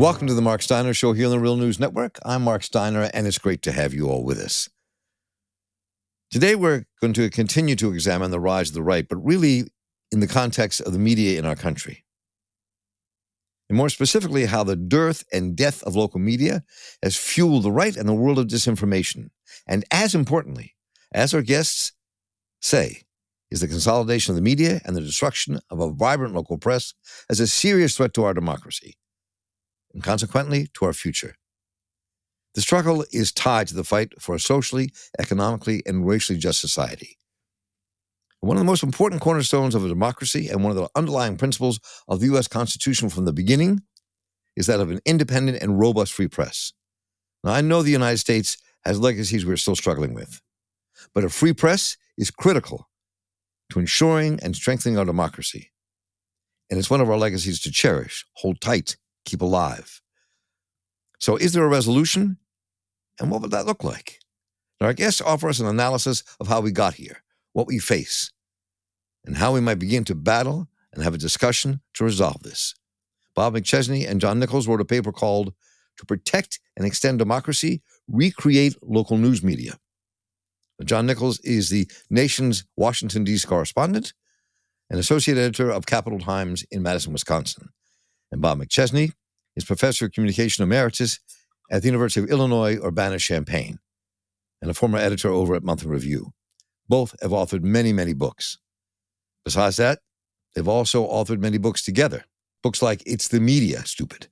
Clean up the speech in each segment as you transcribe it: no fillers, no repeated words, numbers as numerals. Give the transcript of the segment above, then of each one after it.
Welcome to the Marc Steiner Show here on the Real News Network. I'm Marc Steiner, and it's great to have you all with us. Today, we're going to continue to examine the rise of the right, but really in the context of the media in our country. And more specifically, how the dearth and death of local media has fueled the right and the world of disinformation. And as importantly, as our guests say, is the consolidation of the media and the destruction of a vibrant local press as a serious threat to our democracy, and consequently to our future. The struggle is tied to the fight for a socially, economically, and racially just society. One of the most important cornerstones of a democracy and one of the underlying principles of the U.S. Constitution from the beginning is that of an independent and robust free press. Now, I know the United States has legacies we're still struggling with, but a free press is critical to ensuring and strengthening our democracy. And it's one of our legacies to cherish, hold tight, keep alive. So is there a resolution? And what would that look like? Now, our guests offer us an analysis of how we got here, what we face, and how we might begin to battle and have a discussion to resolve this. Bob McChesney and John Nichols wrote a paper called To Protect and Extend Democracy, Recreate Local News Media. John Nichols is the nation's Washington, D.C. correspondent and associate editor of Capital Times in Madison, Wisconsin. And Bob McChesney is Professor of Communication Emeritus at the University of Illinois, Urbana-Champaign, and a former editor over at Monthly Review. Both have authored many, many books. Besides that, they've also authored many books together. Books like It's the Media, Stupid,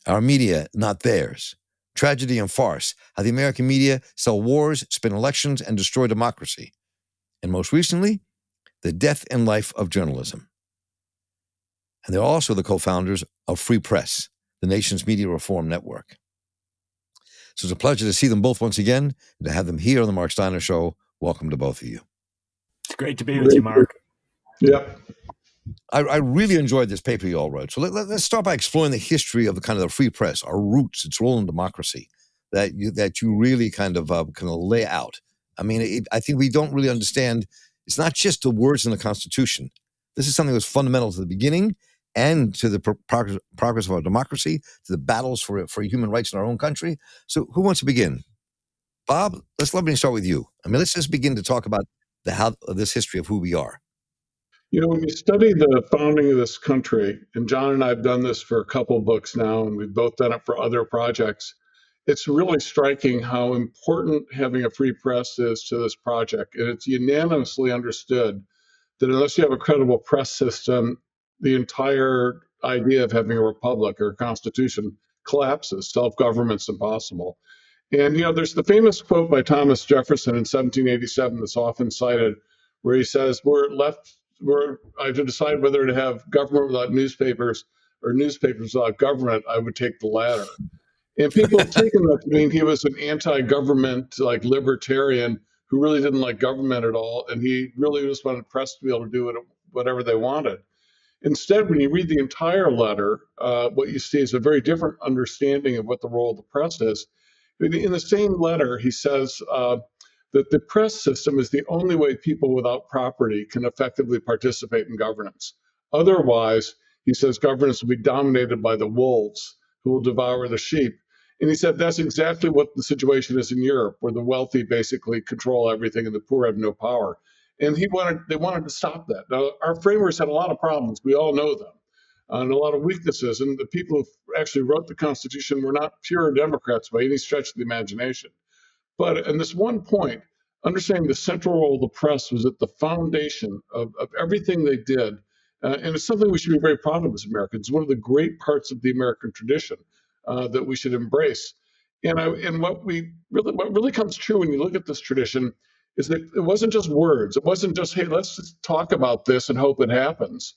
Our Media, Not Theirs, Tragedy and Farce, How the American Media Sell Wars, Spin Elections, and Destroy Democracy. And most recently, The Death and Life of Journalism. And they're also the co-founders of Free Press, the nation's media reform network. So it's a pleasure to see them both once again and to have them here on the Marc Steiner Show. Welcome to both of you. It's great to be with you, Marc. Yep. I really enjoyed this paper you all wrote. So let's start by exploring the history of the free press, our roots, its role in democracy, that you really kind of lay out. I mean, I think we don't really understand. It's not just the words in the Constitution. This is something that was fundamental to the beginning and to the progress of our democracy, to the battles for human rights in our own country. So who wants to begin? Bob, let me start with you. I mean, let's just begin to talk about this history of who we are. You know, when you study the founding of this country, and John and I have done this for a couple books now, and we've both done it for other projects, it's really striking how important having a free press is to this project. And it's unanimously understood that unless you have a credible press system, the entire idea of having a republic or a constitution collapses. Self-government's impossible. And, you know, there's the famous quote by Thomas Jefferson in 1787 that's often cited, where he says, I have to decide whether to have government without newspapers or newspapers without government. I would take the latter. And people have taken that to mean he was an anti-government, libertarian who really didn't like government at all. And he really just wanted press to be able to do whatever they wanted. Instead, when you read the entire letter, what you see is a very different understanding of what the role of the press is. In the same letter, he says that the press system is the only way people without property can effectively participate in governance. Otherwise, he says, governance will be dominated by the wolves who will devour the sheep. And he said that's exactly what the situation is in Europe, where the wealthy basically control everything and the poor have no power. And they wanted to stop that. Now, our framers had a lot of problems. We all know them, and a lot of weaknesses. And the people who actually wrote the Constitution were not pure Democrats by any stretch of the imagination. But in this one point, understanding the central role of the press was at the foundation of everything they did. And it's something we should be very proud of as Americans. It's one of the great parts of the American tradition that we should embrace. And what really comes true when you look at this tradition is that it wasn't just words. It wasn't just, hey, let's just talk about this and hope it happens.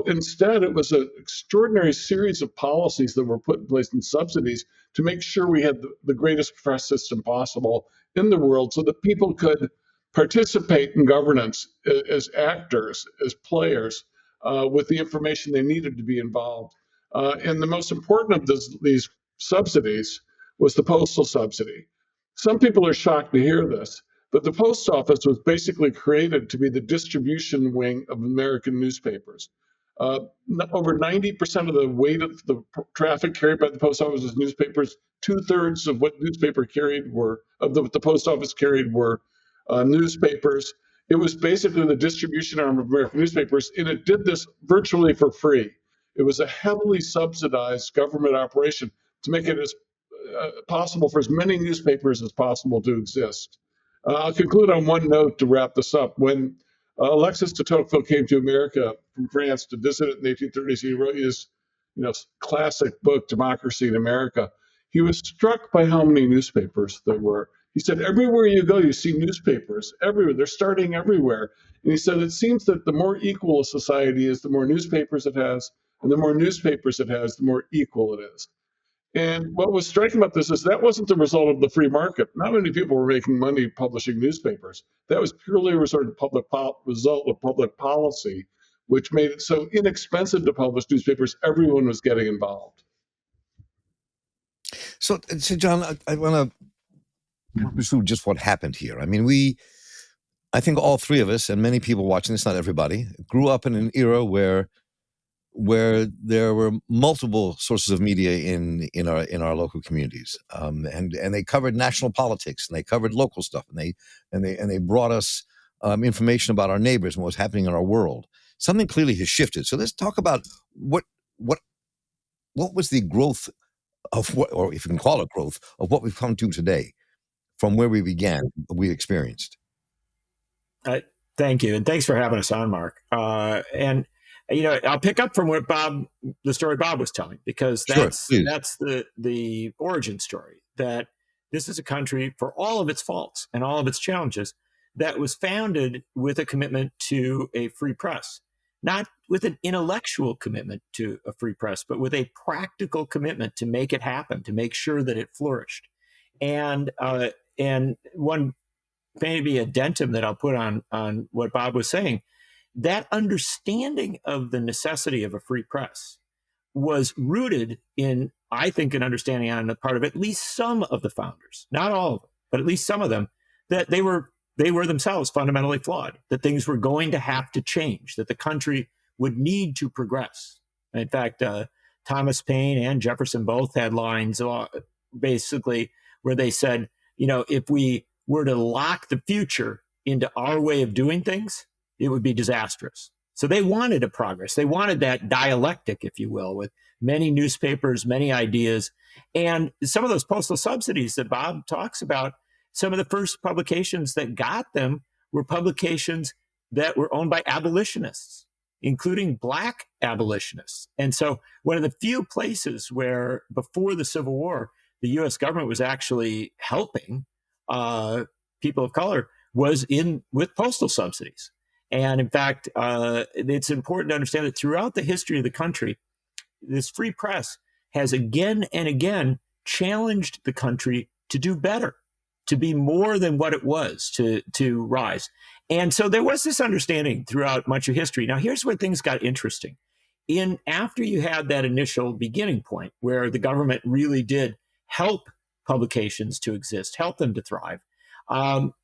Instead, it was an extraordinary series of policies that were put in place and subsidies to make sure we had the greatest press system possible in the world so that people could participate in governance as actors, as players, with the information they needed to be involved. And the most important of these subsidies was the postal subsidy. Some people are shocked to hear this, but the post office was basically created to be the distribution wing of American newspapers. Over 90% of the weight of the traffic carried by the post office is newspapers. 2/3 of what the post office carried were newspapers. It was basically the distribution arm of American newspapers, and it did this virtually for free. It was a heavily subsidized government operation to make it as possible for as many newspapers as possible to exist. I'll conclude on one note to wrap this up. When Alexis de Tocqueville came to America from France to visit it in the 1830s, he wrote his classic book, Democracy in America. He was struck by how many newspapers there were. He said, everywhere you go, you see newspapers everywhere. They're starting everywhere. And he said, it seems that the more equal a society is, the more newspapers it has, and the more newspapers it has, the more equal it is. And what was striking about this is that wasn't the result of the free market. Not many people were making money publishing newspapers. That was purely a result of public policy, which made it so inexpensive to publish newspapers. Everyone was getting involved. So John, I want to pursue just what happened here. I mean, I think all three of us and many people watching this, not everybody, grew up in an era where there were multiple sources of media in our local communities, and they covered national politics, and they covered local stuff, and they brought us information about our neighbors and what's happening in our world. Something clearly has shifted. So let's talk about what was the growth of what, or if you can call it growth, of what we've come to today, from where we began, we experienced. Thank you, and thanks for having us on, Mark. And I'll pick up from what the story Bob was telling, because that's the origin story. That this is a country, for all of its faults and all of its challenges, that was founded with a commitment to a free press, not with an intellectual commitment to a free press, but with a practical commitment to make it happen, to make sure that it flourished. And one maybe addendum that I'll put on what Bob was saying, that understanding of the necessity of a free press was rooted in, I think, an understanding on the part of at least some of the founders, not all of them, but at least some of them, that they were themselves fundamentally flawed, that things were going to have to change, that the country would need to progress. In fact, Thomas Paine and Jefferson both had lines basically where they said, if we were to lock the future into our way of doing things, it would be disastrous. So they wanted a progress. They wanted that dialectic, if you will, with many newspapers, many ideas. And some of those postal subsidies that Bob talks about, some of the first publications that got them were publications that were owned by abolitionists, including Black abolitionists. And so one of the few places where before the Civil War, the U.S. government was actually helping people of color was with postal subsidies. And in fact, it's important to understand that throughout the history of the country, this free press has again and again challenged the country to do better, to be more than what it was, to rise. And so there was this understanding throughout much of history. Now, here's where things got interesting. After you had that initial beginning point where the government really did help publications to exist, help them to thrive,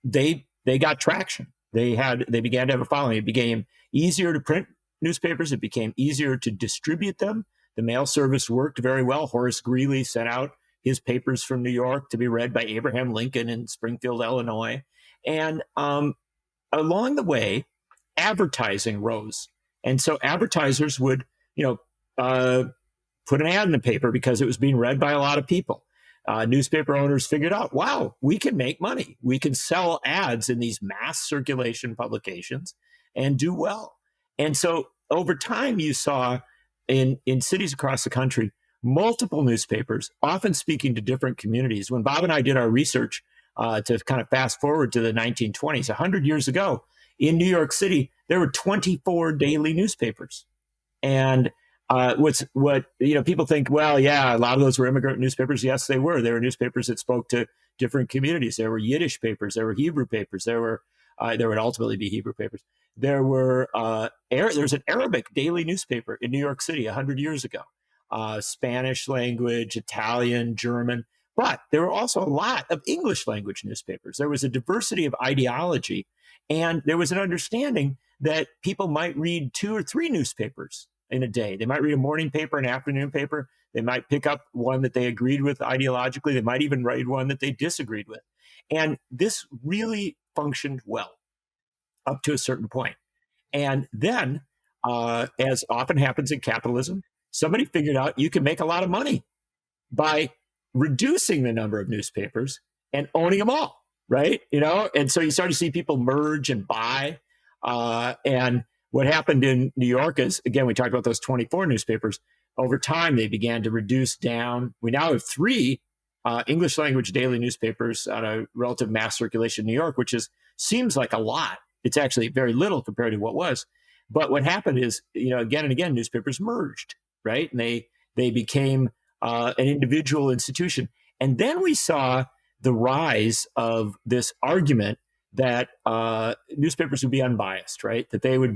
they got traction. They began to have a following. It became easier to print newspapers. It became easier to distribute them. The mail service worked very well. Horace Greeley sent out his papers from New York to be read by Abraham Lincoln in Springfield, Illinois. And along the way, advertising rose. And so advertisers would, put an ad in the paper because it was being read by a lot of people. Newspaper owners figured out, wow, we can make money. We can sell ads in these mass circulation publications and do well. And so over time, you saw in cities across the country, multiple newspapers, often speaking to different communities. When Bob and I did our research to kind of fast forward to the 1920s, 100 years ago, in New York City, there were 24 daily newspapers. And what people think, well, yeah, a lot of those were immigrant newspapers. Yes, they were. They were newspapers that spoke to different communities. There were Yiddish papers. There were Hebrew papers. There would ultimately be Hebrew papers. There was an Arabic daily newspaper in New York City 100 years ago. Spanish language, Italian, German. But there were also a lot of English language newspapers. There was a diversity of ideology. And there was an understanding that people might read 2 or 3 newspapers in a day. They might read a morning paper, an afternoon paper. They might pick up one that they agreed with ideologically. They might even read one that they disagreed with. And this really functioned well up to a certain point. And then, as often happens in capitalism, somebody figured out you can make a lot of money by reducing the number of newspapers and owning them all, right? And so you start to see people merge and buy. And what happened in New York is, again, we talked about those 24 newspapers. Over time, they began to reduce down. We now have 3 English language daily newspapers on a relative mass circulation in New York, which seems like a lot. It's actually very little compared to what was. But what happened is, again and again, newspapers merged, right? And they became an individual institution. And then we saw the rise of this argument that newspapers would be unbiased, right? That they would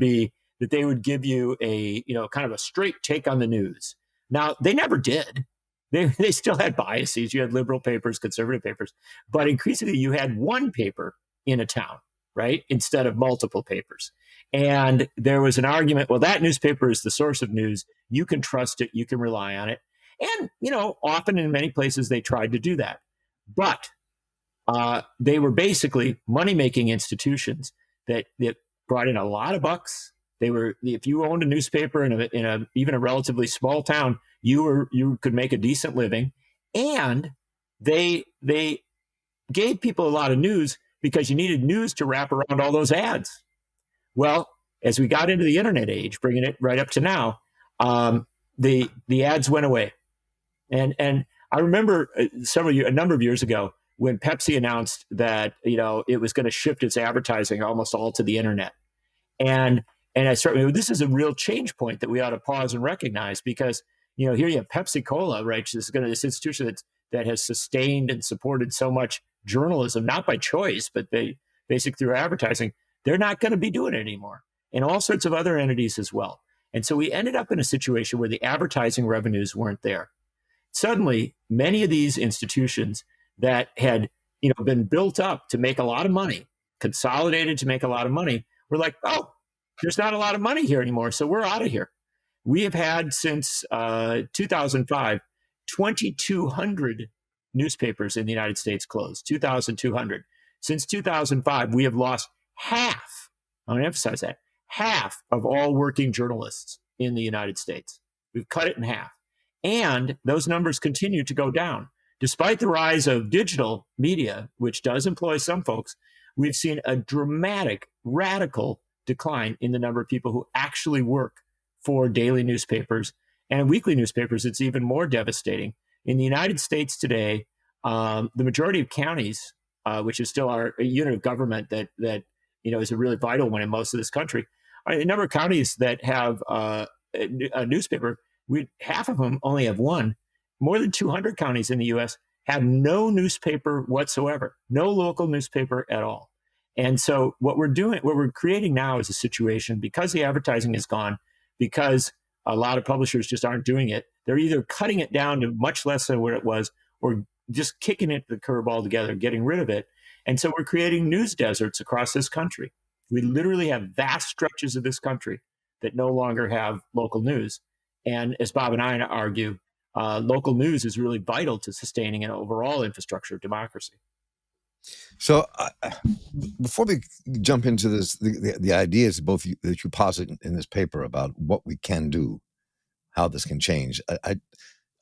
give you a kind of a straight take on the news. Now, they never did. They still had biases. You had liberal papers, conservative papers, but increasingly you had one paper in a town, right? Instead of multiple papers. And there was an argument, well, that newspaper is the source of news. You can trust it. You can rely on it. And, often in many places they tried to do that. But they were basically money-making institutions that brought in a lot of bucks. If you owned a newspaper in even a relatively small town, you could make a decent living, and they gave people a lot of news because you needed news to wrap around all those ads. Well, as we got into the internet age, bringing it right up to now, the ads went away, and I remember a number of years ago when Pepsi announced that it was going to shift its advertising almost all to the internet, and I certainly this is a real change point that we ought to pause and recognize, because here you have Pepsi Cola, right? This institution that has sustained and supported so much journalism, not by choice, but basic through advertising. They're not going to be doing it anymore, and all sorts of other entities as well. And so we ended up in a situation where the advertising revenues weren't there. Suddenly, many of these institutions that had been built up to make a lot of money, consolidated to make a lot of money, were like, oh, there's not a lot of money here anymore, so we're out of here. We have had since 2005, 2,200 newspapers in the United States closed, 2,200. Since 2005, we have lost half, I want to emphasize that, half of all working journalists in the United States. We've cut it in half. And those numbers continue to go down. Despite the rise of digital media, which does employ some folks, we've seen a dramatic, radical decline in the number of people who actually work for daily newspapers. And in weekly newspapers, it's even more devastating. In the United States today, the majority of counties, which is still our unit of government that is a really vital one in most of this country, a number of counties that have a newspaper, half of them only have one. More than 200 counties in the U.S. have no newspaper whatsoever, no local newspaper at all. And so what we're creating now is a situation, because the advertising is gone, because a lot of publishers just aren't doing it. They're either cutting it down to much less than what it was, or just kicking it to the curb altogether, getting rid of it. And so we're creating news deserts across this country. We literally have vast stretches of this country that no longer have local news. And as Bob and I argue, local news is really vital to sustaining an overall infrastructure of democracy. So before we jump into this, the ideas both that you posit in this paper about what we can do, how this can change, I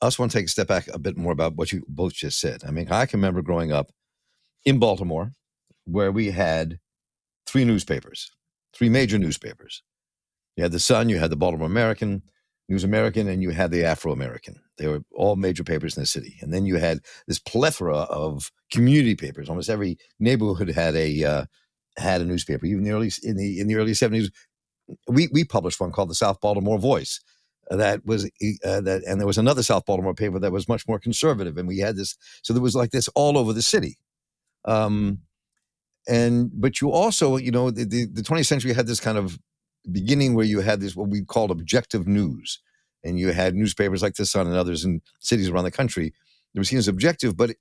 also want to take a step back a bit more about what you both just said. I mean, I can remember growing up in Baltimore, where we had 3 newspapers, 3 major newspapers. You had the Sun, you had the Baltimore American, News American, and you had the Afro-American. They were all major papers in the city. And then you had this plethora of community papers. Almost every neighborhood had a newspaper. Even in the early 70s, we published one called the South Baltimore Voice. And there was another South Baltimore paper that was much more conservative. And we had this, so there was like this all over the city. But you also, the 20th century had this kind of beginning where you had this, what we called objective news. And you had newspapers like the Sun and others in cities around the country that were seen as objective. But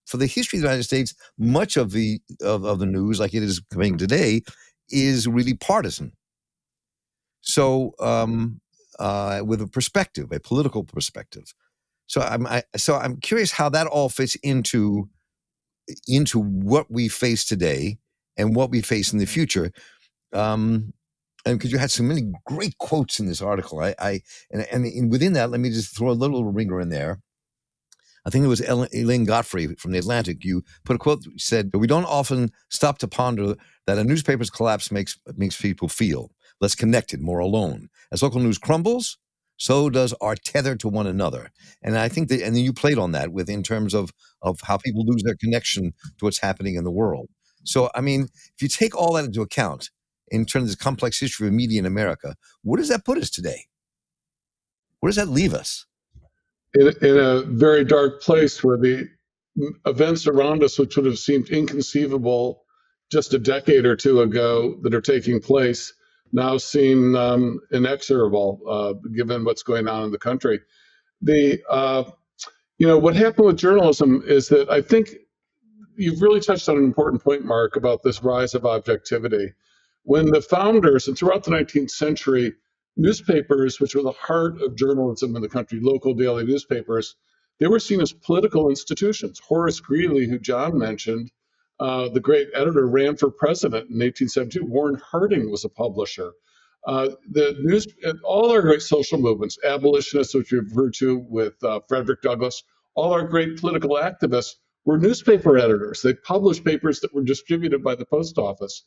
for the history of the United States, much of the news, like it is coming today, is really partisan. So with a perspective, a political perspective. So I'm curious how that all fits into what we face today and what we face in the future. And because you had so many great quotes in this article, and within that, let me just throw a little ringer in there. I think it was Elaine Godfrey from The Atlantic. You put a quote that said, "We don't often stop to ponder that a newspaper's collapse makes people feel less connected, more alone. As local news crumbles, so does our tether to one another." And I think that, and then you played on that in terms of how people lose their connection to what's happening in the world. So, I mean, if you take all that into account in terms of this complex history of media in America, where does that put us today? Where does that leave us? In a very dark place where the events around us, which would have seemed inconceivable just a decade or two ago that are taking place, now seem inexorable given what's going on in the country. What happened with journalism is that I think you've really touched on an important point, Mark, about this rise of objectivity. When the founders, and throughout the 19th century, newspapers, which were the heart of journalism in the country, local daily newspapers, they were seen as political institutions. Horace Greeley, who John mentioned, the great editor, ran for president in 1872. Warren Harding was a publisher. All our great social movements, abolitionists, which we refer to with Frederick Douglass, all our great political activists were newspaper editors. They published papers that were distributed by the post office.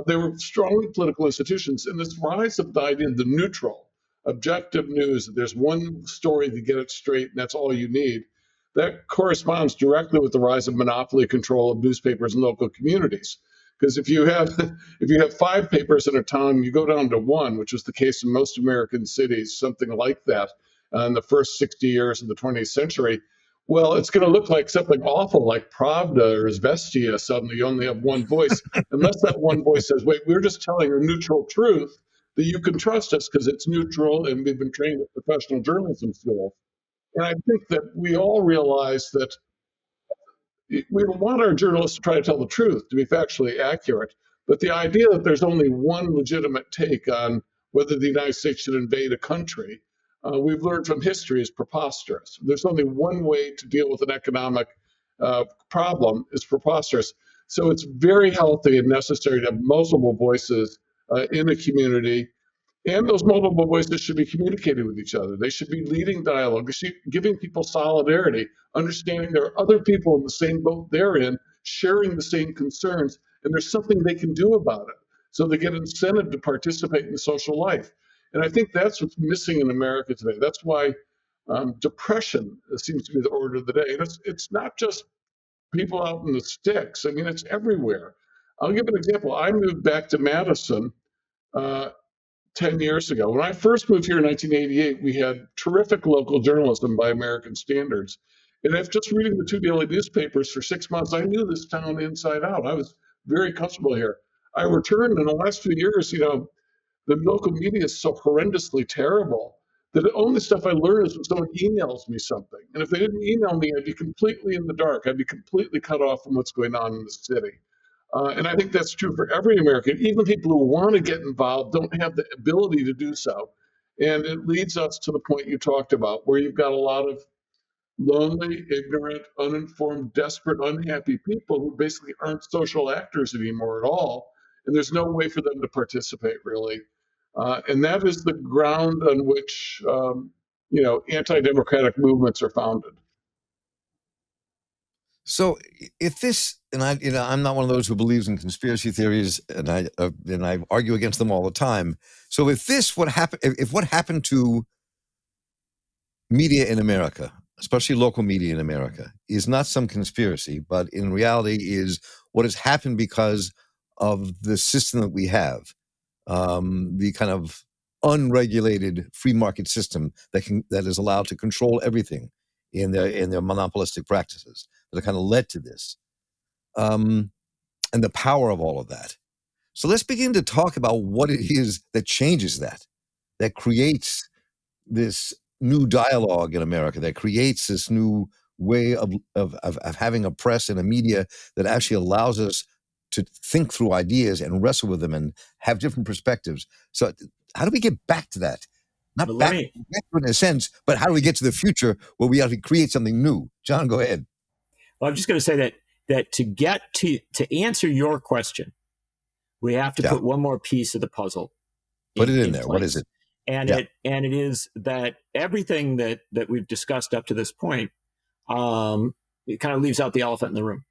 They were strongly political institutions. And this rise of the idea of the neutral, objective news, there's one story to get it straight, and that's all you need, that corresponds directly with the rise of monopoly control of newspapers in local communities. Because if you have 5 papers in a town, you go down to 1, which was the case in most American cities, something like that, in the first 60 years of the 20th century. Well, it's going to look like something awful like Pravda or Izvestia. Suddenly you only have one voice, unless that one voice says, wait, we're just telling a neutral truth that you can trust us because it's neutral and we've been trained at professional journalism schools. And I think that we all realize that we want our journalists to try to tell the truth, to be factually accurate. But the idea that there's only one legitimate take on whether the United States should invade a country, we've learned from history, is preposterous. There's only one way to deal with an economic problem, is preposterous. So it's very healthy and necessary to have multiple voices in a community. And those multiple voices should be communicating with each other. They should be leading dialogue, giving people solidarity, understanding there are other people in the same boat they're in, sharing the same concerns, and there's something they can do about it. So they get incentive to participate in social life. And I think that's what's missing in America today. That's why depression seems to be the order of the day. And it's not just people out in the sticks. I mean, it's everywhere. I'll give an example. I moved back to Madison 10 years ago. When I first moved here in 1988, we had terrific local journalism by American standards. And after just reading the 2 daily newspapers for 6 months, I knew this town inside out. I was very comfortable here. I returned in the last few years, the local media is so horrendously terrible that the only stuff I learn is when someone emails me something. And if they didn't email me, I'd be completely in the dark. I'd be completely cut off from what's going on in the city. And I think that's true for every American. Even people who want to get involved don't have the ability to do so. And it leads us to the point you talked about, where you've got a lot of lonely, ignorant, uninformed, desperate, unhappy people who basically aren't social actors anymore at all. And there's no way for them to participate, really. And that is the ground on which, anti-democratic movements are founded. So if this, and I'm not one of those who believes in conspiracy theories, and I argue against them all the time. So if what happened to media in America, especially local media in America, is not some conspiracy, but in reality is what has happened because of the system that we have, the kind of unregulated free market system that is allowed to control everything in their monopolistic practices, that kind of led to this, and the power of all of that. So let's begin to talk about what it is that changes that creates this new dialogue in America, that creates this new way of having a press and a media that actually allows us to think through ideas and wrestle with them and have different perspectives. So how do we get back to that? Not back in a sense, but how do we get to the future where we actually create something new? John, go ahead. Well, I'm just going to say that to get to answer your question, we have to put one more piece of the puzzle. Put it in there. Place. What is it? And it is that everything that we've discussed up to this point, it kind of leaves out the elephant in the room.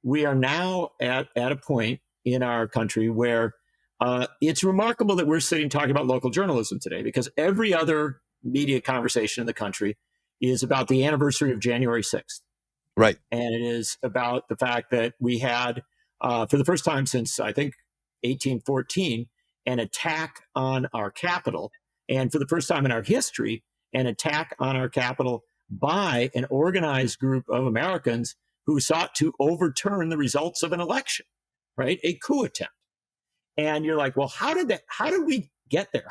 We are now at a point in our country where it's remarkable that we're sitting talking about local journalism today, because every other media conversation in the country is about the anniversary of January 6th. Right. And it is about the fact that we had, for the first time since, I think, 1814, an attack on our Capitol. And for the first time in our history, an attack on our Capitol by an organized group of Americans who sought to overturn the results of an election, right? A coup attempt. And you're like, well, how did we get there?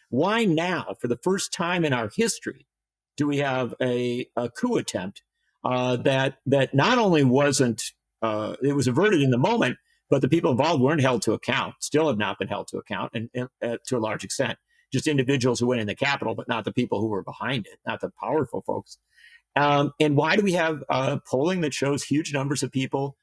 Why now, for the first time in our history, do we have a coup attempt that not only wasn't, it was averted in the moment, but the people involved weren't held to account, still have not been held to account, and to a large extent, just individuals who went in the Capitol, but not the people who were behind it, not the powerful folks. And why do we have polling that shows huge numbers of people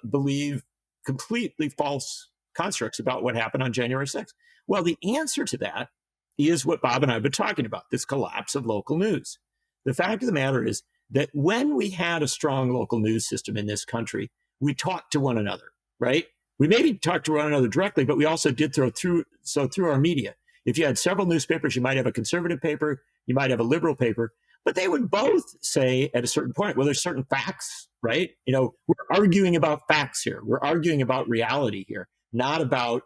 believe completely false constructs about what happened on January 6th? Well, the answer to that is what Bob and I have been talking about, this collapse of local news. The fact of the matter is that when we had a strong local news system in this country, we talked to one another, right? We maybe talked to one another directly, but we also did through our media. If you had several newspapers, you might have a conservative paper, you might have a liberal paper, but they would both say at a certain point, well, there's certain facts, right? We're arguing about facts here. We're arguing about reality here, not about,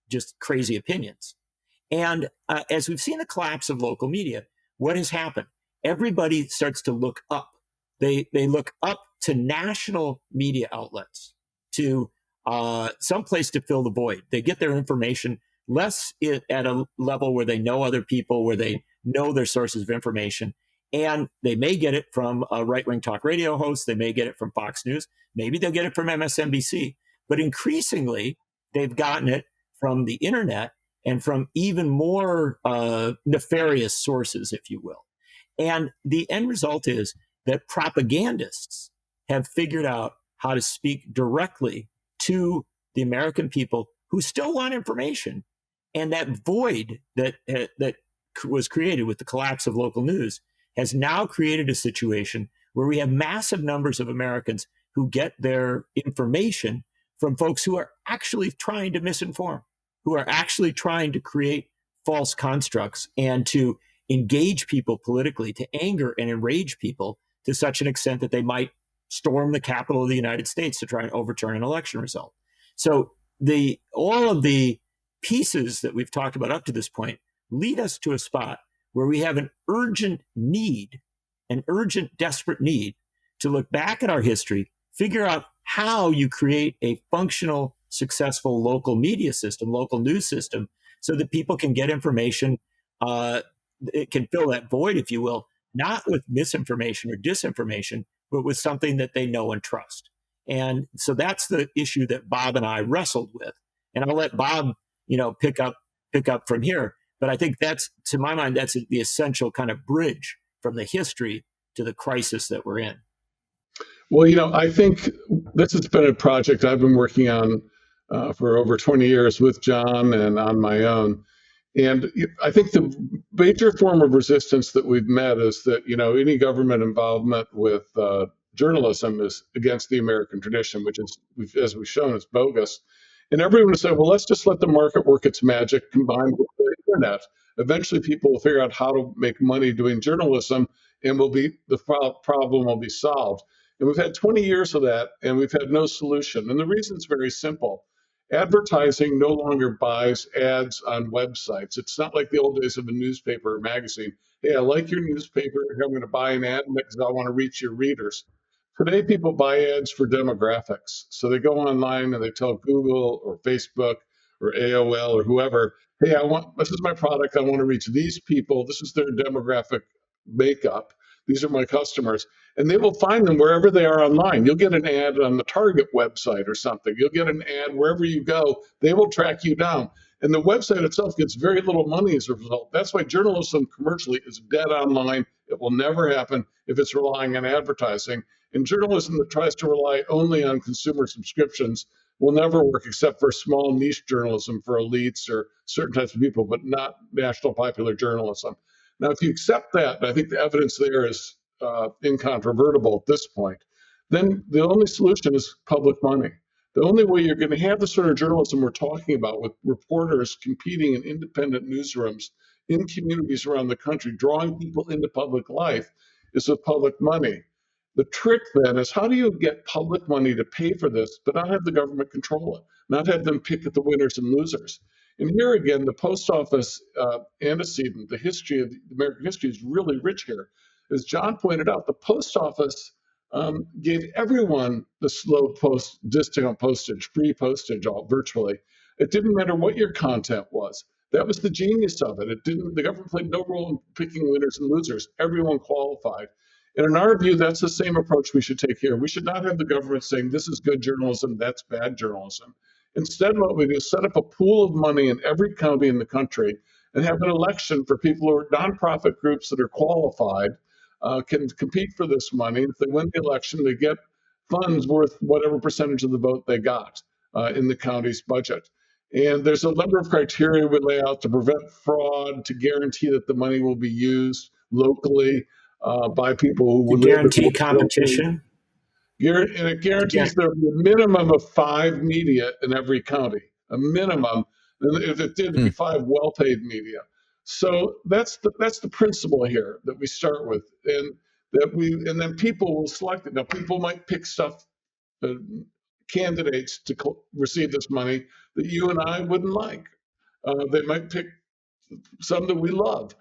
just crazy opinions. And as we've seen the collapse of local media, what has happened? Everybody starts to look up. They look up to national media outlets, to some place to fill the void. They get their information less at a level where they know other people, where they know their sources of information. And they may get it from a right-wing talk radio host. They may get it from Fox News. Maybe they'll get it from MSNBC. But increasingly, they've gotten it from the internet and from even more nefarious sources, if you will. And the end result is that propagandists have figured out how to speak directly to the American people who still want information. And that void that was created with the collapse of local news has now created a situation where we have massive numbers of Americans who get their information from folks who are actually trying to misinform, who are actually trying to create false constructs and to engage people politically, to anger and enrage people to such an extent that they might storm the Capitol of the United States to try and overturn an election result. So all of the pieces that we've talked about up to this point lead us to a spot where we have an urgent, desperate need to look back at our history, figure out how you create a functional, successful local media system, local news system, so that people can get information. It can fill that void, if you will, not with misinformation or disinformation, but with something that they know and trust. And so that's the issue that Bob and I wrestled with. And I'll let Bob, pick up from here. But I think that's, to my mind, that's the essential kind of bridge from the history to the crisis that we're in. Well, I think this has been a project I've been working on for over 20 years with John and on my own. And I think the major form of resistance that we've met is that, any government involvement with journalism is against the American tradition, which is, as we've shown, is bogus. And everyone said, well, let's just let the market work its magic combined with the internet. Eventually, people will figure out how to make money doing journalism, and the problem will be solved. And we've had 20 years of that, and we've had no solution. And the reason is very simple. Advertising no longer buys ads on websites. It's not like the old days of a newspaper or magazine. Hey, I like your newspaper. I'm going to buy an ad because I want to reach your readers. Today, people buy ads for demographics. So they go online and they tell Google or Facebook or AOL or whoever, hey, this is my product. I want to reach these people. This is their demographic makeup. These are my customers. And they will find them wherever they are online. You'll get an ad on the Target website or something. You'll get an ad wherever you go. They will track you down. And the website itself gets very little money as a result. That's why journalism commercially is dead online. It will never happen if it's relying on advertising. And journalism that tries to rely only on consumer subscriptions will never work, except for small niche journalism for elites or certain types of people, but not national popular journalism. Now, if you accept that, and I think the evidence there is incontrovertible at this point, then the only solution is public money. The only way you're going to have the sort of journalism we're talking about, with reporters competing in independent newsrooms in communities around the country, drawing people into public life, is with public money. The trick then is, how do you get public money to pay for this, but not have the government control it, not have them pick at the winners and losers? And here again, the post office antecedent, the history of American history is really rich here. As John pointed out, the post office gave everyone the slow discount postage, free postage, all virtually. It didn't matter what your content was. That was the genius of it. The government played no role in picking winners and losers. Everyone qualified. And in our view, that's the same approach we should take here. We should not have the government saying, this is good journalism, that's bad journalism. Instead, what we do is set up a pool of money in every county in the country and have an election for people who are nonprofit groups that are qualified, can compete for this money. If they win the election, they get funds worth whatever percentage of the vote they got in the county's budget. And there's a number of criteria we lay out to prevent fraud, to guarantee that the money will be used locally by people who will guarantee competition. And it guarantees there will be a minimum of 5 media in every county, a minimum. And if it did, it'd be 5 well-paid media. So that's the principle here that we start with, and then people will select it. Now, people might pick candidates to receive this money that you and I wouldn't like. They might pick some that we love,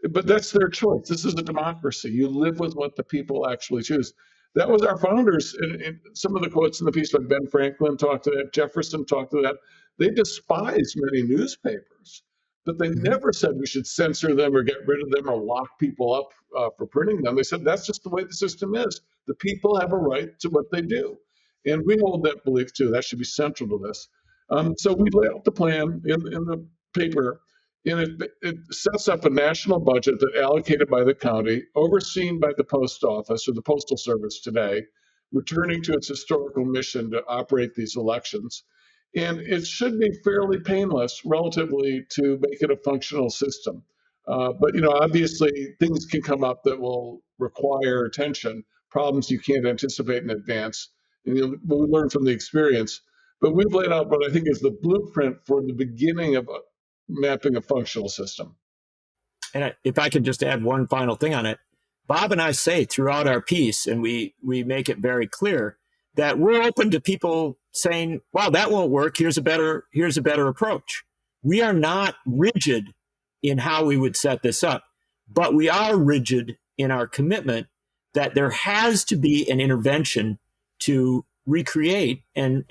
but that's their choice. This is a democracy. You live with what the people actually choose. That was our founders, and some of the quotes in the piece by Ben Franklin talked to that, Jefferson talked to that. They despised many newspapers, but they never said we should censor them or get rid of them or lock people up for printing them. They said that's just the way the system is. The people have a right to what they do. And we hold that belief too. That should be central to this. So we lay out the plan in the paper, and it sets up a national budget that allocated by the county, overseen by the post office or the postal service today, returning to its historical mission to operate these elections. And it should be fairly painless relatively to make it a functional system. But obviously things can come up that will require attention, problems you can't anticipate in advance. And we learn from the experience. But we've laid out what I think is the blueprint for the beginning of mapping a functional system. And if I could just add one final thing on it, Bob and I say throughout our piece, and we make it very clear, that we're open to people saying, wow, that won't work. Here's a better approach. We are not rigid in how we would set this up, but we are rigid in our commitment that there has to be an intervention to recreate and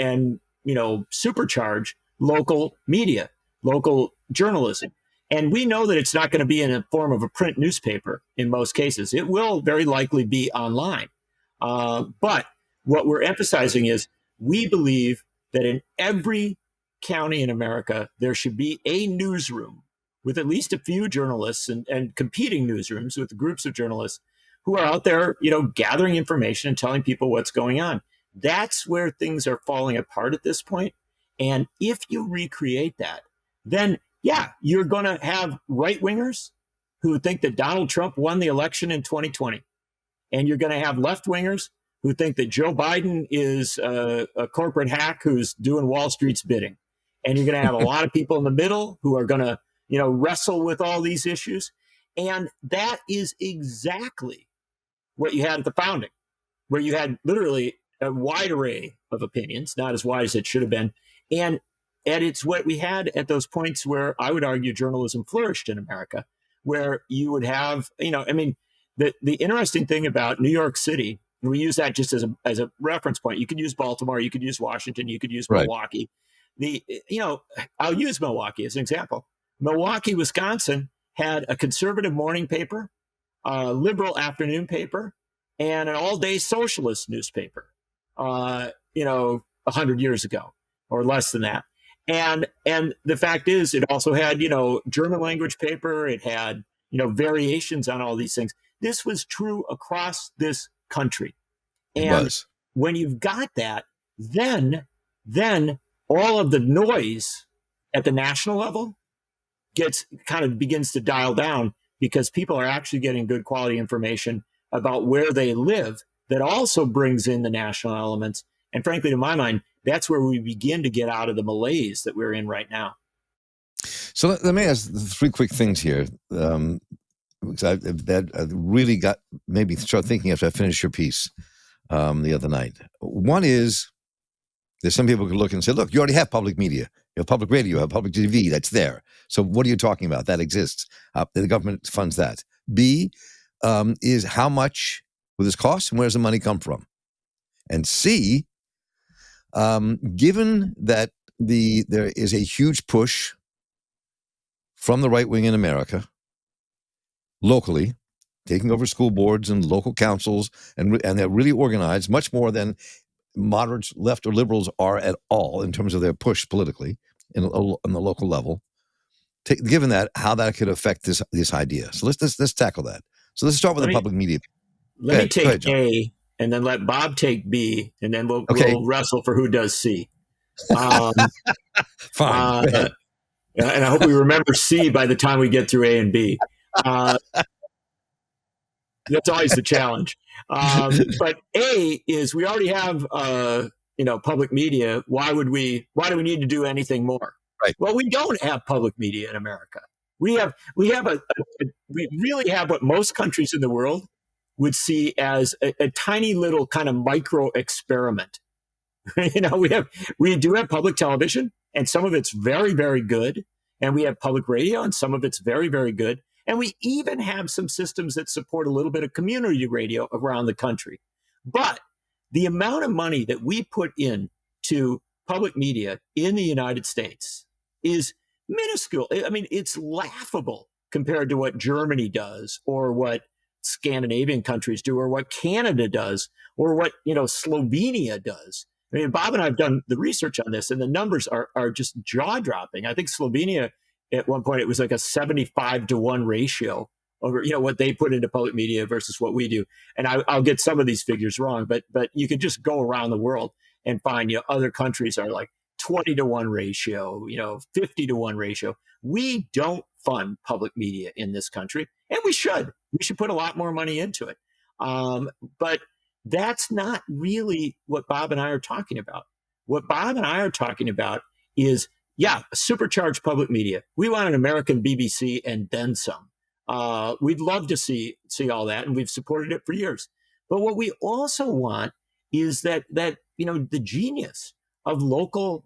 supercharge local media, local journalism. And we know that it's not going to be in a form of a print newspaper in most cases. It will very likely be online. But what we're emphasizing is we believe that in every county in America, there should be a newsroom with at least a few journalists and competing newsrooms with groups of journalists who are out there, gathering information and telling people what's going on. That's where things are falling apart at this point. And if you recreate that, then you're going to have right-wingers who think that Donald Trump won the election in 2020. And you're going to have left-wingers who think that Joe Biden is a corporate hack who's doing Wall Street's bidding. And you're going to have a lot of people in the middle who are going to, wrestle with all these issues. And that is exactly what you had at the founding, where you had literally a wide array of opinions, not as wide as it should have been. And it's what we had at those points where I would argue journalism flourished in America, where you would have, the interesting thing about New York City, and we use that just as a reference point. You could use Baltimore, you could use Washington, you could use Milwaukee. I'll use Milwaukee as an example. Milwaukee, Wisconsin had a conservative morning paper, a liberal afternoon paper, and an all-day socialist newspaper, 100 years ago or less than that. And the fact is, it also had, German language paper. It had, variations on all these things. This was true across this country. It And was. when you've got that, then all of the noise at the national level begins to dial down, because people are actually getting good quality information about where they live that also brings in the national elements. And frankly, to my mind, that's where we begin to get out of the malaise that we're in right now. So let me ask 3 quick things here. Because I really got maybe start thinking after I finished your piece the other night. One is, there's some people who look and say, look, you already have public media. You have public radio, you have public TV, that's there. So what are you talking about? That exists. The government funds that. B is how much will this cost and where does the money come from? And C, given that there is a huge push from the right wing in America, locally, taking over school boards and local councils, and they're really organized, much more than moderates, left, or liberals are at all in terms of their push politically on the local level. Given that, how that could affect this idea. So let's tackle that. So let's start with the public media. Let me take A, and then let Bob take B, and then we'll wrestle for who does C. Fine. And I hope we remember C by the time we get through A and B. That's always the challenge. But A is, we already have public media. Why do we need to do anything more? Right. Well, we don't have public media in America. We really have what most countries in the world would see as a tiny little kind of micro experiment. We do have public television, and some of it's very, very good. And we have public radio, and some of it's very, very good. And we even have some systems that support a little bit of community radio around the country. But the amount of money that we put in to public media in the United States is minuscule. I mean, it's laughable compared to what Germany does, or what Scandinavian countries do, or what Canada does, or what, Slovenia does. I mean, Bob and I have done the research on this, and the numbers are just jaw-dropping. I think Slovenia, at one point, it was like a 75-to-1 ratio over, what they put into public media versus what we do. And I'll get some of these figures wrong, but you could just go around the world and find, other countries are like 20-to-1 ratio, 50-to-1 ratio. We don't fund public media in this country, and we should. We should put a lot more money into it. But that's not really what Bob and I are talking about. What Bob and I are talking about is, supercharged public media. We want an American BBC and then some. We'd love to see all that, and we've supported it for years. But what we also want is that the genius of local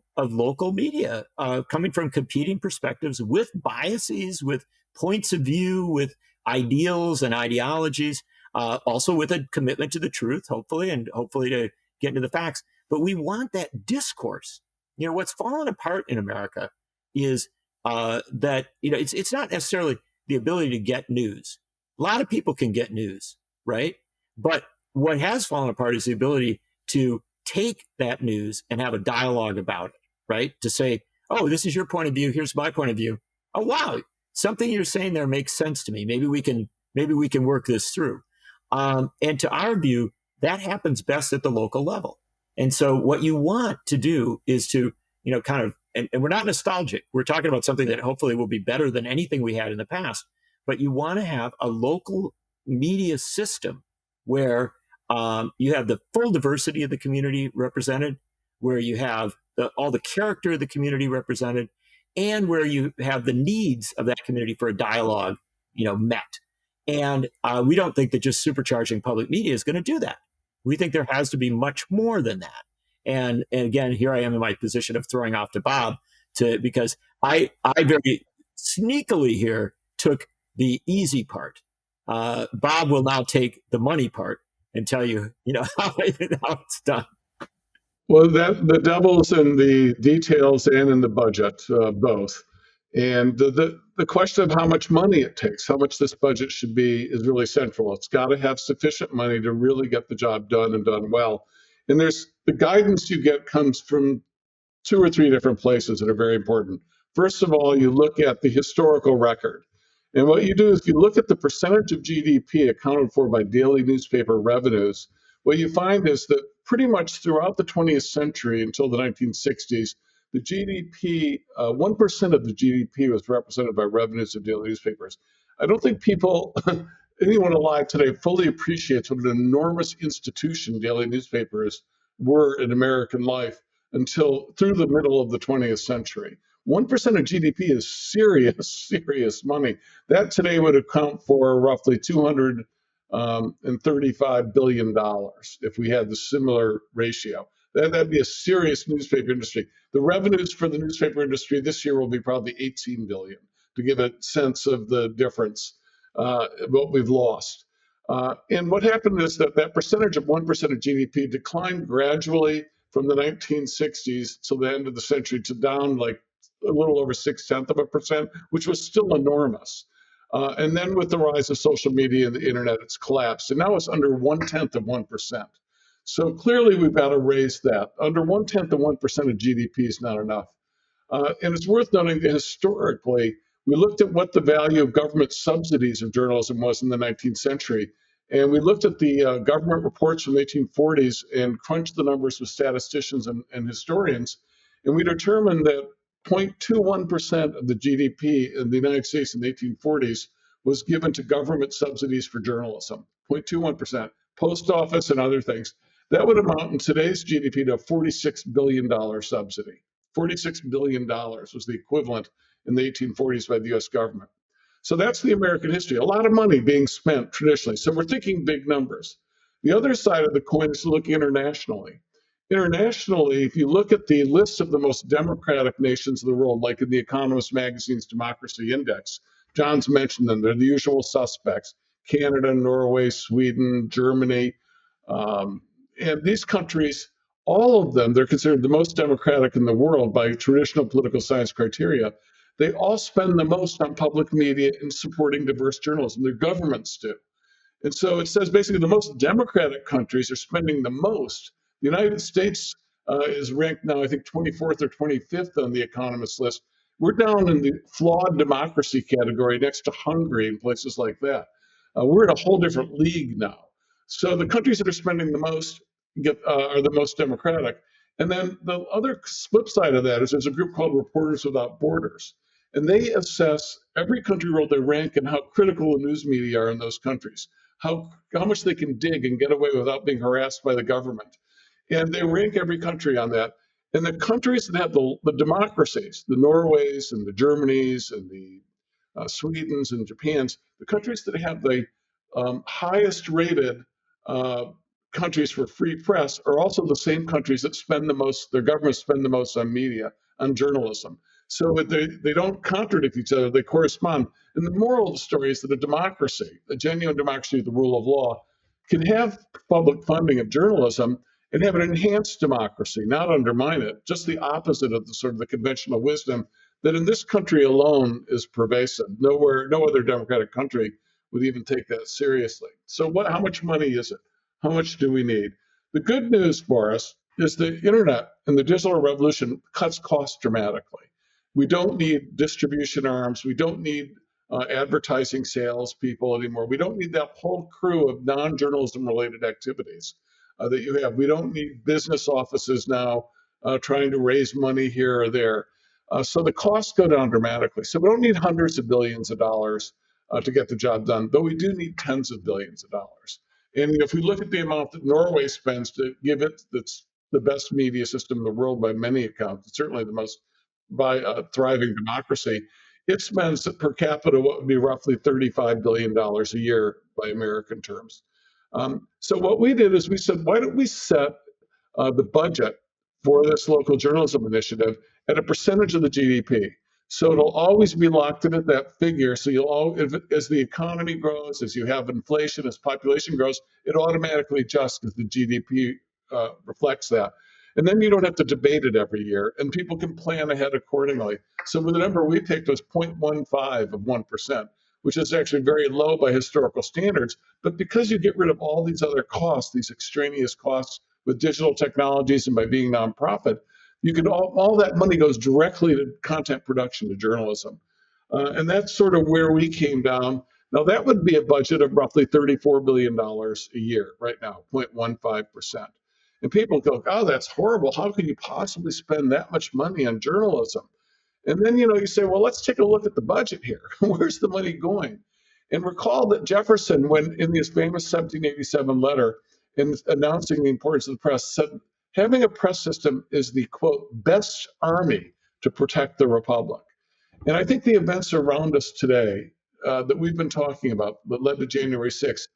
media, coming from competing perspectives, with biases, with points of view, with ideals and ideologies. Also with a commitment to the truth, hopefully to get into the facts. But we want that discourse. What's fallen apart in America is that, it's not necessarily the ability to get news. A lot of people can get news, right? But what has fallen apart is the ability to take that news and have a dialogue about it, right? To say, oh, this is your point of view. Here's my point of view. Oh, wow. Something you're saying there makes sense to me. Maybe we can work this through. And to our view, that happens best at the local level. And so what you want to do is to, and we're not nostalgic. We're talking about something that hopefully will be better than anything we had in the past. But you want to have a local media system where you have the full diversity of the community represented, where you have all the character of the community represented, and where you have the needs of that community for a dialogue, met. And we don't think that just supercharging public media is going to do that. We think there has to be much more than that. And again, here I am in my position of throwing off to Bob, because I very sneakily here took the easy part. Bob will now take the money part and tell you, how it's done. Well, the devil's in the details and in the budget, both. And the question of how much money it takes, how much this budget should be, is really central. It's got to have sufficient money to really get the job done and done well. And the guidance you get comes from two or three different places that are very important. First of all, you look at the historical record. And what you do is you look at the percentage of GDP accounted for by daily newspaper revenues. What you find is that pretty much throughout the 20th century until the 1960s, the GDP, 1% of the GDP was represented by revenues of daily newspapers. I don't think people, anyone alive today, fully appreciates what an enormous institution daily newspapers were in American life until through the middle of the 20th century. 1% of GDP is serious money. That today would account for roughly $235 billion if we had the similar ratio. That'd be a serious newspaper industry. The revenues for the newspaper industry this year will be probably $18 billion, to give a sense of the difference, what we've lost. And what happened is that percentage of 1% of GDP declined gradually from the 1960s till the end of the century to down like a little over 0.6%, which was still enormous. And then with the rise of social media and the internet, it's collapsed. And now it's under 0.1%. So clearly we've got to raise that. Under 0.1% of GDP is not enough. And it's worth noting that historically, we looked at what the value of government subsidies of journalism was in the 19th century. And we looked at the government reports from the 1840s and crunched the numbers with statisticians and historians. And we determined that 0.21% of the GDP in the United States in the 1840s was given to government subsidies for journalism, 0.21%, post office and other things. That would amount in today's GDP to a $46 billion subsidy. $46 billion was the equivalent in the 1840s by the US government. So that's the American history. A lot of money being spent traditionally. So we're thinking big numbers. The other side of the coin is to look internationally. Internationally, if you look at the list of the most democratic nations of the world, like in the Economist magazine's Democracy Index, John's mentioned them. They're the usual suspects: Canada, Norway, Sweden, Germany. And these countries, all of them, they're considered the most democratic in the world by traditional political science criteria. They all spend the most on public media and supporting diverse journalism. Their governments do. And so it says basically the most democratic countries are spending the most. The United States is ranked now, I think, 24th or 25th on the Economist list. We're down in the flawed democracy category next to Hungary and places like that. We're in a whole different league now. So the countries that are spending the most are the most democratic. And then the other flip side of that is there's a group called Reporters Without Borders. And they assess every country where they rank and how critical the news media are in those countries, how much they can dig and get away without being harassed by the government. And they rank every country on that. And the countries that have the democracies, the Norways and the Germanys and the Swedens and Japans, the countries that have the highest rated countries for free press are also the same countries that spend the most, their governments spend the most on media, on journalism. So they don't contradict each other, they correspond. And the moral of the story is that a democracy, a genuine democracy with the rule of law, can have public funding of journalism and have an enhanced democracy, not undermine it, just the opposite of the sort of the conventional wisdom that in this country alone is pervasive. No other democratic country would even take that seriously. So how much money is it? How much do we need? The good news for us is the internet and the digital revolution cuts costs dramatically. We don't need distribution arms. We don't need advertising sales people anymore. We don't need that whole crew of non-journalism related activities that you have. We don't need business offices now trying to raise money here or there. So the costs go down dramatically. So we don't need hundreds of billions of dollars to get the job done, though we do need tens of billions of dollars. And if we look at the amount that Norway spends to give it that's the best media system in the world by many accounts, it's certainly the most by a thriving democracy, it spends per capita what would be roughly $35 billion a year by American terms. So what we did is we said, why don't we set the budget for this local journalism initiative at a percentage of the GDP? So it'll always be locked in at that figure. So as the economy grows, as you have inflation, as population grows, it automatically adjusts because the GDP reflects that. And then you don't have to debate it every year, and people can plan ahead accordingly. So the number we picked was 0.15 of 1%, which is actually very low by historical standards. But because you get rid of all these other costs, these extraneous costs with digital technologies and by being nonprofit, all that money goes directly to content production, to journalism. And that's sort of where we came down. Now, that would be a budget of roughly $34 billion a year right now, 0.15%. And people go, oh, that's horrible. How can you possibly spend that much money on journalism? And then, you say, well, let's take a look at the budget here. Where's the money going? And recall that Jefferson, when in his famous 1787 letter, in announcing the importance of the press, said, having a press system is the, quote, best army to protect the republic. And I think the events around us today that we've been talking about that led to January 6th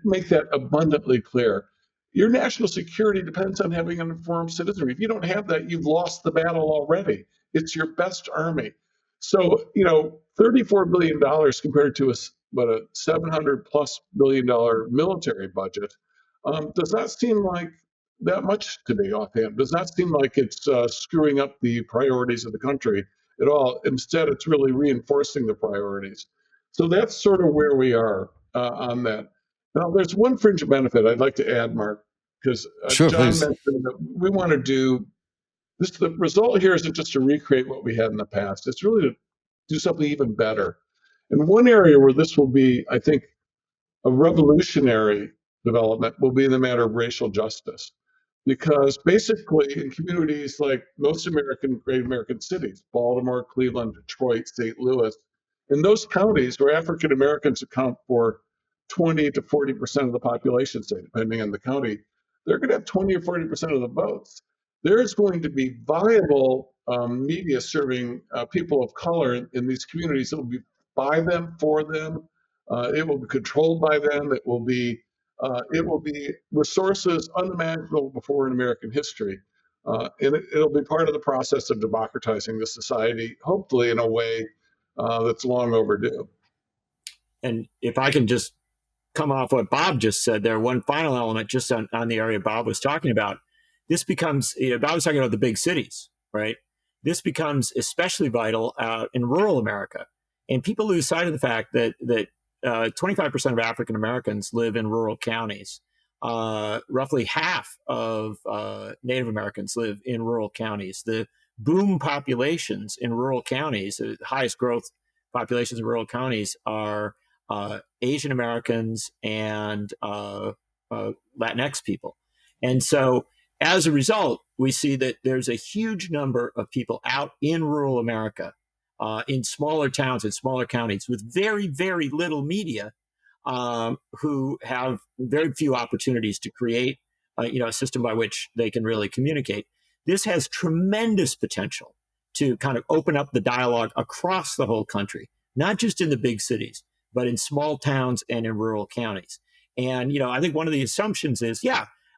make that abundantly clear. Your national security depends on having an informed citizenry. If you don't have that, you've lost the battle already. It's your best army. So, $34 billion compared to a $700+ billion military budget does not seem like that much to me offhand. Does not seem like it's screwing up the priorities of the country at all. Instead, it's really reinforcing the priorities. So that's sort of where we are on that. Now, there's one fringe benefit I'd like to add, Mark, because Sure, John please. mentioned that we want to do this. The result here isn't just to recreate what we had in the past. It's really to do something even better. And one area where this will be, I think, a revolutionary development will be in the matter of racial justice. Because basically, in communities like most great American cities, Baltimore, Cleveland, Detroit, St. Louis, in those counties where African Americans account for 20 to 40% of the population, say, depending on the county, they're going to have 20 or 40% of the votes. There's going to be viable media serving people of color in these communities. It will be by them, for them. It will be controlled by them. It will be resources unimaginable before in American history. And it'll be part of the process of democratizing the society, hopefully in a way that's long overdue. And if I can just come off what Bob just said there, one final element just on the area Bob was talking about, this becomes, Bob was talking about the big cities, right? This becomes especially vital in rural America. And people lose sight of the fact that 25% of African Americans live in rural counties. Roughly half of Native Americans live in rural counties. The boom populations in rural counties, the highest growth populations in rural counties are Asian Americans and Latinx people. And so as a result, we see that there's a huge number of people out in rural America, in smaller towns and smaller counties with very, very little media, who have very few opportunities to create a system by which they can really communicate. This has tremendous potential to kind of open up the dialogue across the whole country, not just in the big cities, but in small towns and in rural counties. And, I think one of the assumptions is,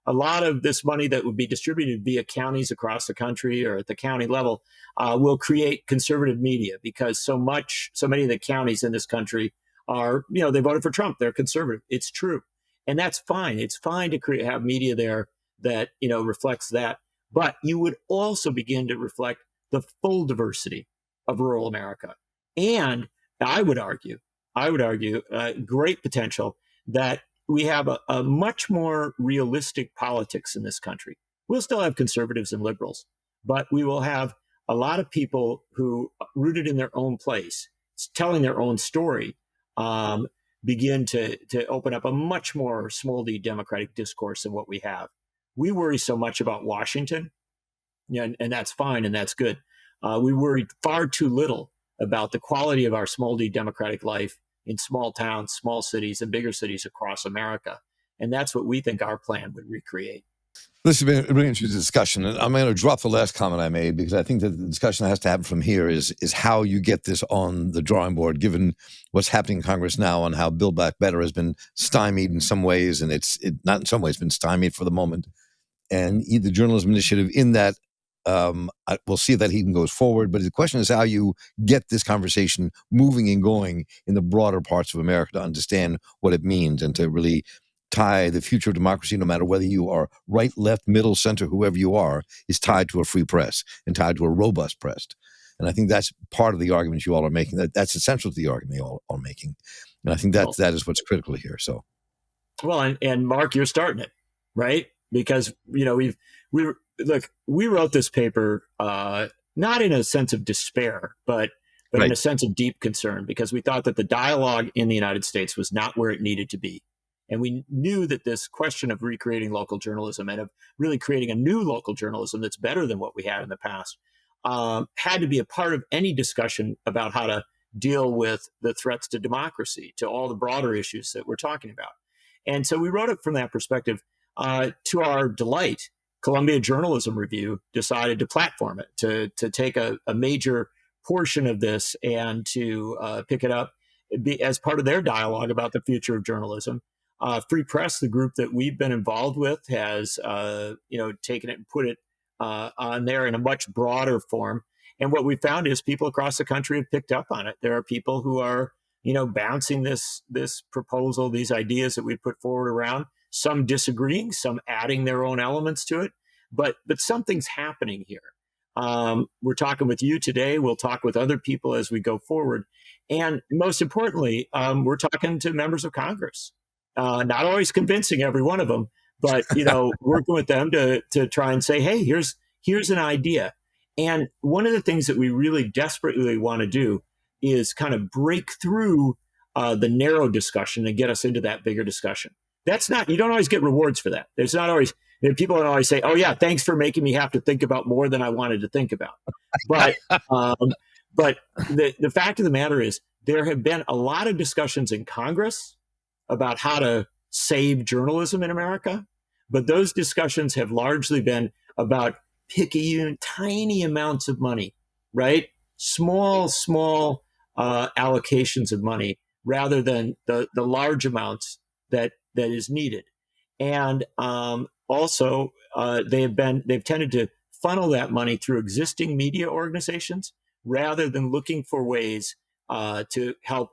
a lot of this money that would be distributed via counties across the country or at the county level will create conservative media, because so many of the counties in this country are, they voted for Trump. They're conservative. It's true. And that's fine. It's fine to have media there that, reflects that. But you would also begin to reflect the full diversity of rural America. And I would argue, great potential that we have a much more realistic politics in this country. We'll still have conservatives and liberals, but we will have a lot of people who, rooted in their own place, telling their own story, begin to open up a much more small d democratic discourse than what we have. We worry so much about Washington, and that's fine and that's good. We worry far too little about the quality of our small d democratic life in small towns, small cities, and bigger cities across America. And that's what we think our plan would recreate. This has been a really interesting discussion, and I'm going to drop the last comment I made, because I think that the discussion that has to happen from here is how you get this on the drawing board, given what's happening in Congress now and how Build Back Better has been stymied in some ways, and it's not in some ways been stymied for the moment. And the journalism initiative in that, we'll see if that even goes forward. But the question is how you get this conversation moving and going in the broader parts of America to understand what it means and to really tie the future of democracy, no matter whether you are right, left, middle, center, whoever you are, is tied to a free press and tied to a robust press. And I think that's part of the argument you all are making. That's essential to the argument you all are making. And I think that is what's critical here. So, well, and Mark, you're starting it, right? Because look, we wrote this paper not in a sense of despair, but right. in a sense of deep concern, because we thought that the dialogue in the United States was not where it needed to be. And we knew that this question of recreating local journalism and of really creating a new local journalism that's better than what we had in the past had to be a part of any discussion about how to deal with the threats to democracy, to all the broader issues that we're talking about. And so we wrote it from that perspective. To our delight, Columbia Journalism Review decided to platform it, to take a major portion of this and to pick it up as part of their dialogue about the future of journalism. Free Press, the group that we've been involved with, has taken it and put it on there in a much broader form. And what we found is people across the country have picked up on it. There are people who are, bouncing this proposal, these ideas that we put forward around, some disagreeing, some adding their own elements to it. But something's happening here. We're talking with you today. We'll talk with other people as we go forward. And most importantly, we're talking to members of Congress. Not always convincing every one of them, but working with them to try and say, hey, here's an idea. And one of the things that we really desperately want to do is kind of break through the narrow discussion and get us into that bigger discussion. You don't always get rewards for that. There's not always, people don't always say, oh yeah, thanks for making me have to think about more than I wanted to think about. But the fact of the matter is there have been a lot of discussions in Congress about how to save journalism in America. But those discussions have largely been about picking tiny amounts of money, right? Small allocations of money rather than the large amounts that is needed. And also they've tended to funnel that money through existing media organizations rather than looking for ways to help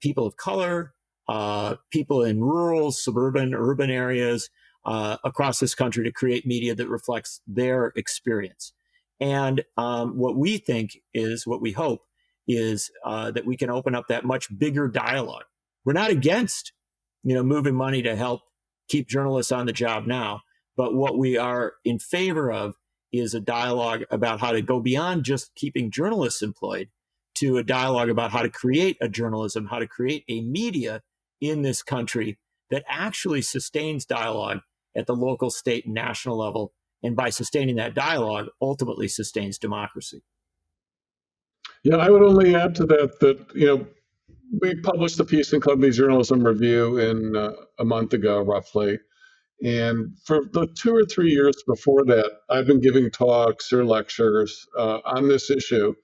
people of color, people in rural, suburban, urban areas across this country to create media that reflects their experience. And what we hope is that we can open up that much bigger dialogue. We're not against, moving money to help keep journalists on the job now, but what we are in favor of is a dialogue about how to go beyond just keeping journalists employed to a dialogue about how to create a journalism, how to create a media in this country that actually sustains dialogue at the local, state, and national level. And by sustaining that dialogue, ultimately sustains democracy. Yeah, I would only add to that, we published a piece in Columbia Journalism Review a month ago, roughly. And for the 2 or 3 years before that, I've been giving talks or lectures on this issue,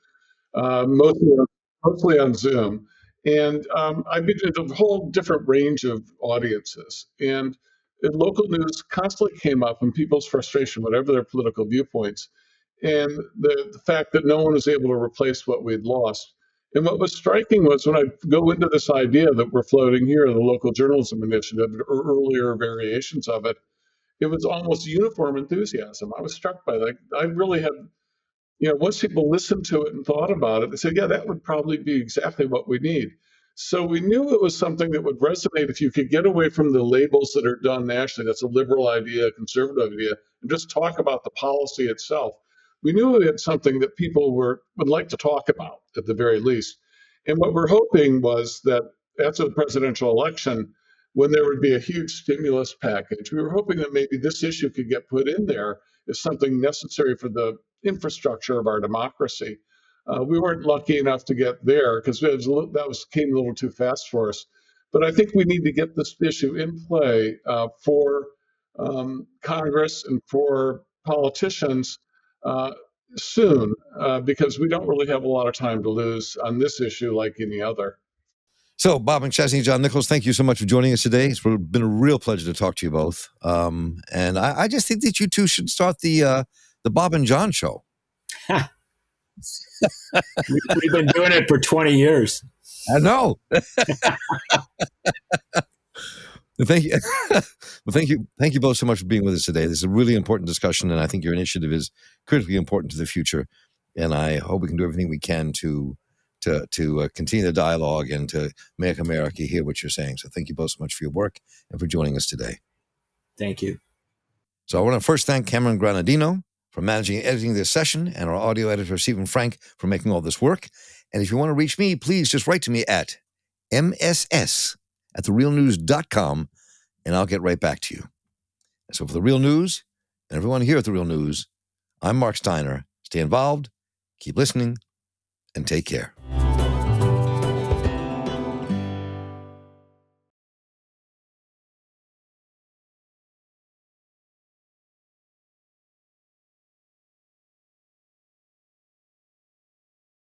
mostly on Zoom. And I've been to a whole different range of audiences. And local news constantly came up and people's frustration, whatever their political viewpoints, and the fact that no one was able to replace what we'd lost. And what was striking was when I go into this idea that we're floating here, the Local Journalism Initiative, or earlier variations of it, it was almost uniform enthusiasm. I was struck by that. I really had, once people listened to it and thought about it, they said, yeah, that would probably be exactly what we need. So we knew it was something that would resonate if you could get away from the labels that are done nationally. That's a liberal idea, a conservative idea, and just talk about the policy itself. We knew we had something that people would like to talk about at the very least. And what we're hoping was that after the presidential election, when there would be a huge stimulus package, we were hoping that maybe this issue could get put in there as something necessary for the infrastructure of our democracy. We weren't lucky enough to get there because that came a little too fast for us. But I think we need to get this issue in play for Congress and for politicians soon, because we don't really have a lot of time to lose on this issue like any other. So, Bob McChesney and John Nichols, thank you so much for joining us today. It's been a real pleasure to talk to you both. And I just think that you two should start the Bob and John Show. We've been doing it for 20 years. I know. Thank you. Well, thank you both so much for being with us today. This is a really important discussion, and I think your initiative is critically important to the future. And I hope we can do everything we can to continue the dialogue and to make America hear what you're saying. So thank you both so much for your work and for joining us today. Thank you. So I want to first thank Cameron Granadino for managing and editing this session, and our audio editor, Stephen Frank, for making all this work. And if you want to reach me, please just write to me at mss@therealnews.com, and I'll get right back to you. So for The Real News, and everyone here at The Real News, I'm Marc Steiner. Stay involved, keep listening, and take care.